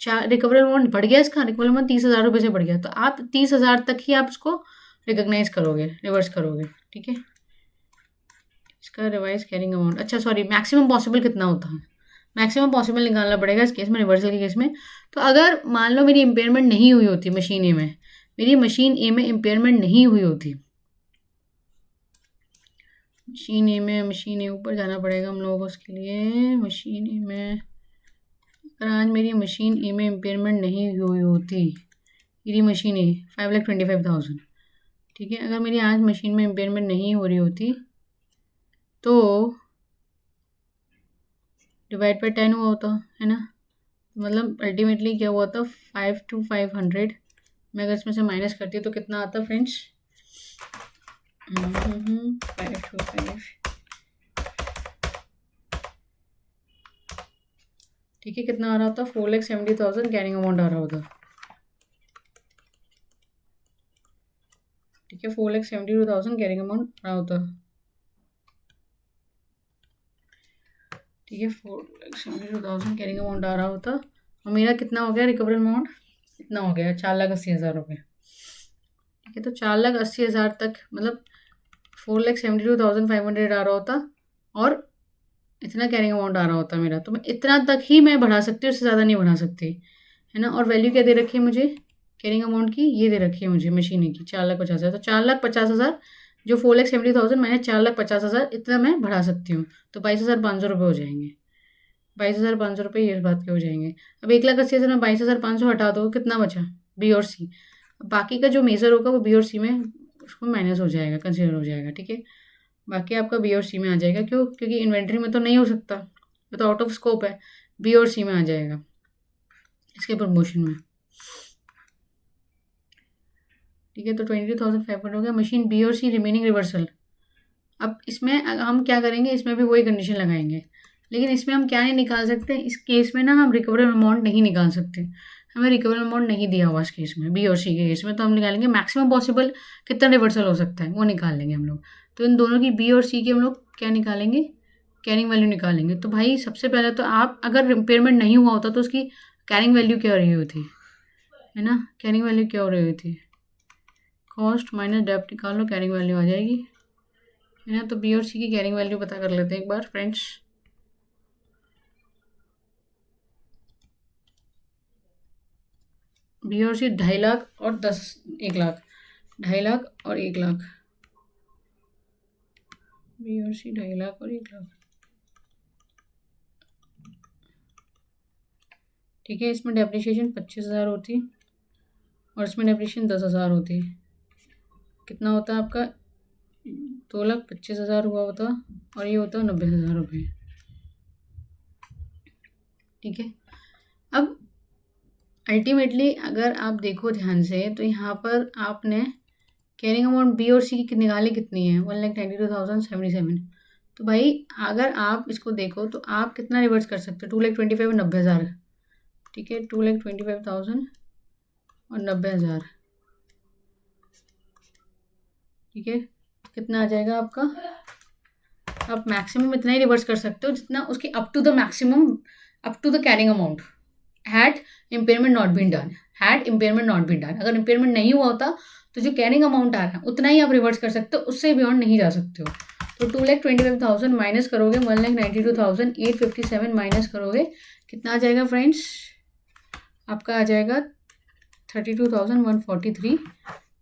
A: रिकवरेबल अमाउंट बढ़ गया इसका, रिकवरेबल अमाउंट 30,000 रुपये से बढ़ गया, तो आप 30,000 तक ही आप इसको रिकग्नाइज करोगे, रिवर्स करोगे, ठीक है। इसका रिवाइज कैरिंग अमाउंट, अच्छा सॉरी, मैक्सिमम पॉसिबल कितना होता है, मैक्सिमम पॉसिबल निकालना पड़ेगा इस केस में, रिवर्सल के केस में। तो अगर मान लो मेरी इम्पेयरमेंट नहीं हुई होती मशीन ए में, मेरी मशीन ए में इम्पेयरमेंट नहीं हुई होती, मशीन ए ऊपर जाना पड़ेगा हम लोगों को उसके लिए। मशीन ए में अगर आज मेरी मशीन ए में इम्पेयरमेंट नहीं हुई होती, मेरी मशीन ए 5,25,000, ठीक है, अगर मेरी आज मशीन में इम्पेयरमेंट नहीं हो रही होती तो डिवाइड बाई 10 हुआ होता, है ना। मतलब अल्टीमेटली क्या हुआ था, 5 to 500, मैं अगर इसमें से माइनस करती हूँ तो कितना आता फ्रेंड्स, 5 to 5, ठीक है, कितना आ रहा होता, 4,70,000 कैरिंग अमाउंट आ रहा होता, ठीक है, 4,72,000 कैरिंग अमाउंट आ रहा होता, ठीक है, 4,72,000 कैरिंग अमाउंट आ रहा होता, और मेरा कितना हो गया रिकवरेबल अमाउंट, इतना हो गया 4,80,000 रुपये, ठीक है। तो 4,80,000 तक मतलब 4,72,500 आ रहा होता, और इतना कैरिंग अमाउंट आ रहा होता मेरा, तो मैं इतना तक ही मैं बढ़ा सकती हूँ, उससे ज़्यादा नहीं बढ़ा सकती, है ना। और वैल्यू क्या दे रखी है मुझे कैरिंग अमाउंट की, ये दे रखी है मुझे मशीन की 4,50,000, तो 4,50,000 जो 4,70,000 मैंने 4,50,000 इतना मैं बढ़ा सकती हूँ, तो 22,500 रुपये हो जाएंगे, 22,500 रुपये ये बात के हो जाएंगे। अब 1,80,000 में 22,500 हटा दो, कितना बचा, बी और सी। बाकी का जो मेजर होगा वो बी और सी में उसको माइनस हो जाएगा, कंसिडर हो जाएगा, ठीक है। बाकी आपका बी और सी में आ जाएगा, क्यों? क्योंकि इन्वेंट्री में तो नहीं हो सकता, ये तो आउट ऑफ स्कोप है, बी और सी में आ जाएगा इसके प्रमोशन में, ठीक है। तो 22,500 हो गया। मशीन बी और सी रिमेनिंग रिवर्सल। अब इसमें हम क्या करेंगे, इसमें भी वही कंडीशन लगाएंगे, लेकिन इसमें हम क्या नहीं निकाल सकते, इस केस में ना हम रिकवरेबल अमाउंट नहीं निकाल सकते, हमें रिकवरेबल अमाउंट नहीं दिया हुआ इस केस में, बी और सी के केस में। तो हम निकालेंगे मैक्सिमम पॉसिबल कितना रिवर्सल हो सकता है वो निकाल लेंगे हम लोग। तो इन दोनों की बी और सी की हम लोग क्या निकालेंगे, कैरिंग वैल्यू निकालेंगे। तो भाई सबसे पहले तो आप, अगर इम्पेयरमेंट नहीं हुआ होता तो उसकी कैरिंग वैल्यू क्या हो रही हुई थी, है ना, कैरिंग वैल्यू क्या हो रही हुई थी, कॉस्ट माइनस डेप्ट निकाल लो, कैरिंग वैल्यू आ जाएगी, है ना। तो बी और सी की कैरिंग वैल्यू पता कर लेते हैं एक बार फ्रेंड्स। बी और सी 2.5 लाख और 1 लाख, 2.5 लाख और 1 लाख, बी और सी 2.5 लाख और 1 लाख, ठीक है। इसमें डेप्रिसिएशन 25,000 होती और इसमें डेप्रिसिएशन 10,000 होती, कितना होता है आपका, 2,25,000 हुआ होता और ये होता 90,000 रुपये, ठीक है। अब अल्टीमेटली अगर आप देखो ध्यान से तो यहाँ पर आपने कैरिंग अमाउंट बी और सी की निकाली कितनी है, 1,92,077। तो भाई अगर आप इसको देखो तो आप कितना रिवर्स कर सकते हो, 2,25,000 और 90,000, ठीक है, 2,25,000 और 90,000, ठीक है। कितना आ जाएगा आपका, आप मैक्सिमम इतना ही रिवर्स कर सकते हो जितना उसकी up to the maximum, up to the carrying amount, had impairment not been done, had impairment not been done. अगर इम्पेयरमेंट नहीं हुआ होता तो जो कैरिंग अमाउंट आ रहा है उतना ही आप रिवर्स कर सकते हो, उससे बियॉन्ड नहीं जा सकते हो। तो 2,25,000 माइनस करोगे 1,92,857 माइनस करोगे, कितना आ जाएगा फ्रेंड्स, आपका आ जाएगा 32,143।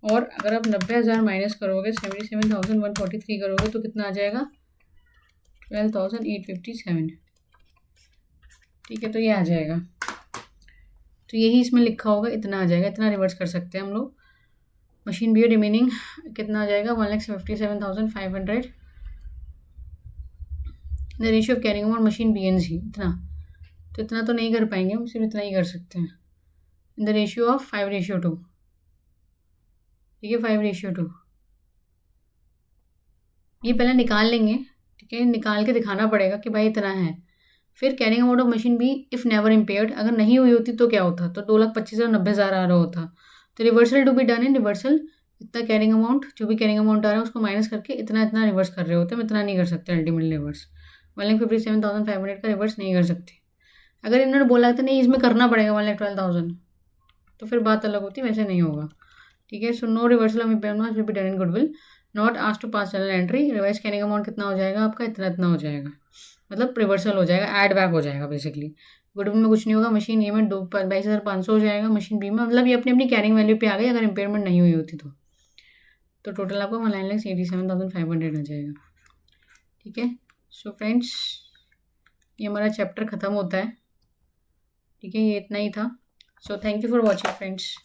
A: और अगर आप 90,000 माइनस करोगे 77,143 करोगे तो कितना आ जाएगा, 12,857, ठीक है। तो ये आ जाएगा, तो यही इसमें लिखा होगा, इतना आ जाएगा, इतना रिवर्स कर सकते हैं हम लोग। मशीन बी रिमेनिंग कितना आ जाएगा, 1,57,500, the ratio of carrying amount machine B and C, इतना। तो इतना तो नहीं कर पाएंगे हम, सिर्फ इतना ही कर सकते हैं, इन द रेशियो ऑफ 5:2, ठीक है, 5:2। ये पहले निकाल लेंगे, ठीक है, निकाल के दिखाना पड़ेगा कि भाई इतना है। फिर carrying amount of machine B if never impaired, अगर नहीं हुई होती तो क्या होता, तो 2,25,000 और 90,000 आ रहा होता। तो reversal to be done in reversal, इतना कैरिंग अमाउंट, जो भी कैरिंग अमाउंट आ रहा है उसको माइनस करके इतना इतना रिवर्स कर रहे होते हैं। हम इतना नहीं कर सकते अल्टीमेटली रिवर्स, 1,57,500 का रिवर्स नहीं कर सकते। अगर इन्होंने बोला था नहीं इसमें करना पड़ेगा 1,12,000, तो फिर बात अलग होती, वैसे नहीं होगा, ठीक है। So no reversal of impairment will be done in goodwill, not asked to pass journal entry. Revise carrying amount कितना हो जाएगा आपका, इतना इतना हो जाएगा, मतलब रिवर्सल हो जाएगा, ऐड बैक हो जाएगा बेसिकली। गुडविल में कुछ नहीं होगा, मशीन ए में 22,500 हो जाएगा, मशीन बी में, मतलब ये अपनी अपनी कैरिंग वैल्यू पे आ गई अगर इम्पेयरमेंट नहीं हुई होती तो टोटल आपको 1,87,500 आ जाएगा, ठीक है। सो फ्रेंड्स ये हमारा चैप्टर ख़त्म होता है, ठीक है, ये इतना ही था। So thank you for watching friends.